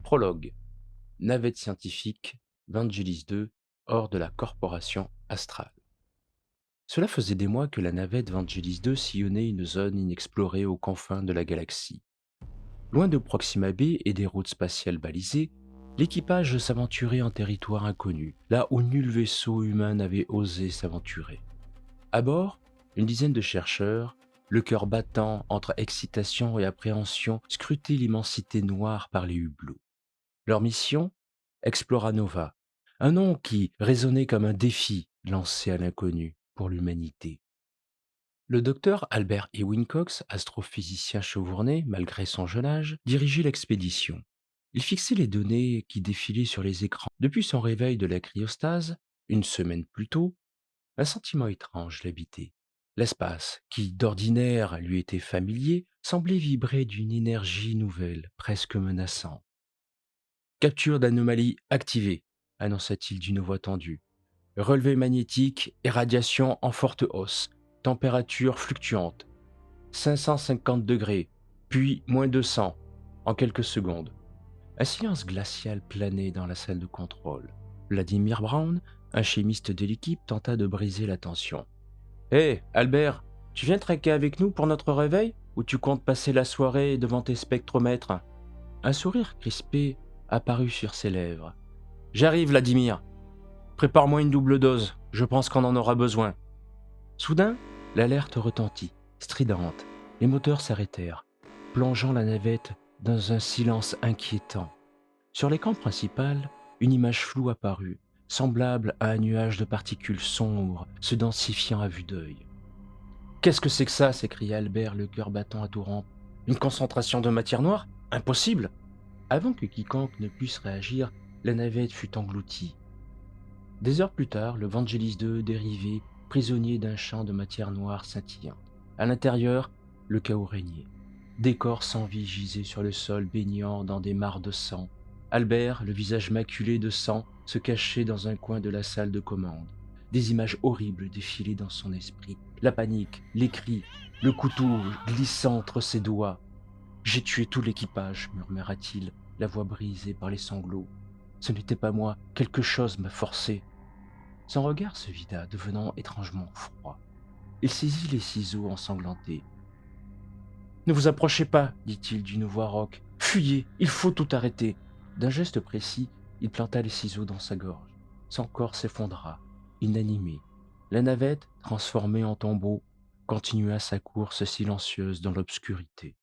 Prologue. Navette scientifique Vangelis 2 hors de la corporation astrale. Cela faisait des mois que la navette Vangelis 2 sillonnait une zone inexplorée aux confins de la galaxie. Loin de Proxima B et des routes spatiales balisées, l'équipage s'aventurait en territoire inconnu, là où nul vaisseau humain n'avait osé s'aventurer. À bord, une dizaine de chercheurs, le cœur battant entre excitation et appréhension, scrutaient l'immensité noire par les hublots. Leur mission? Explora Nova, un nom qui résonnait comme un défi lancé à l'inconnu pour l'humanité. Le docteur Albert Ewing Cox, astrophysicien chevrourné malgré son jeune âge, dirigeait l'expédition. Il fixait les données qui défilaient sur les écrans. Depuis son réveil de la cryostase, une semaine plus tôt, un sentiment étrange l'habitait. L'espace, qui d'ordinaire lui était familier, semblait vibrer d'une énergie nouvelle, presque menaçante. Capture d'anomalie activée, annonça-t-il d'une voix tendue. Relevé magnétique et radiation en forte hausse. Température fluctuante. 550 degrés, puis moins 200 en quelques secondes. Un silence glacial planait dans la salle de contrôle. Vladimir Brown, un chimiste de l'équipe, tenta de briser la tension. Hé, Albert, tu viens trinquer avec nous pour notre réveil ou tu comptes passer la soirée devant tes spectromètres? Un sourire crispé apparut sur ses lèvres. J'arrive, Vladimir. Prépare-moi une double dose, je pense qu'on en aura besoin. Soudain, l'alerte retentit, stridente. Les moteurs s'arrêtèrent, plongeant la navette dans un silence inquiétant. Sur l'écran principal, une image floue apparut, semblable à un nuage de particules sombres se densifiant à vue d'œil. Qu'est-ce que c'est que ça? S'écria Albert, le cœur battant à tout rompre. Une concentration de matière noire? Impossible! Avant que quiconque ne puisse réagir, la navette fut engloutie. Des heures plus tard, le Vangelis 2 dérivait, prisonnier d'un champ de matière noire scintillante. À l'intérieur, le chaos régnait. Des corps sans vie gisaient sur le sol, baignant dans des mares de sang. Albert, le visage maculé de sang, se cachait dans un coin de la salle de commande. Des images horribles défilaient dans son esprit. La panique, les cris, le couteau glissant entre ses doigts. J'ai tué tout l'équipage, murmura-t-il, la voix brisée par les sanglots. Ce n'était pas moi, quelque chose m'a forcé. Son regard se vida, devenant étrangement froid. Il saisit les ciseaux ensanglantés. Ne vous approchez pas, dit-il d'une voix rauque. Fuyez, il faut tout arrêter. D'un geste précis, il planta les ciseaux dans sa gorge. Son corps s'effondra, inanimé. La navette, transformée en tombeau, continua sa course silencieuse dans l'obscurité.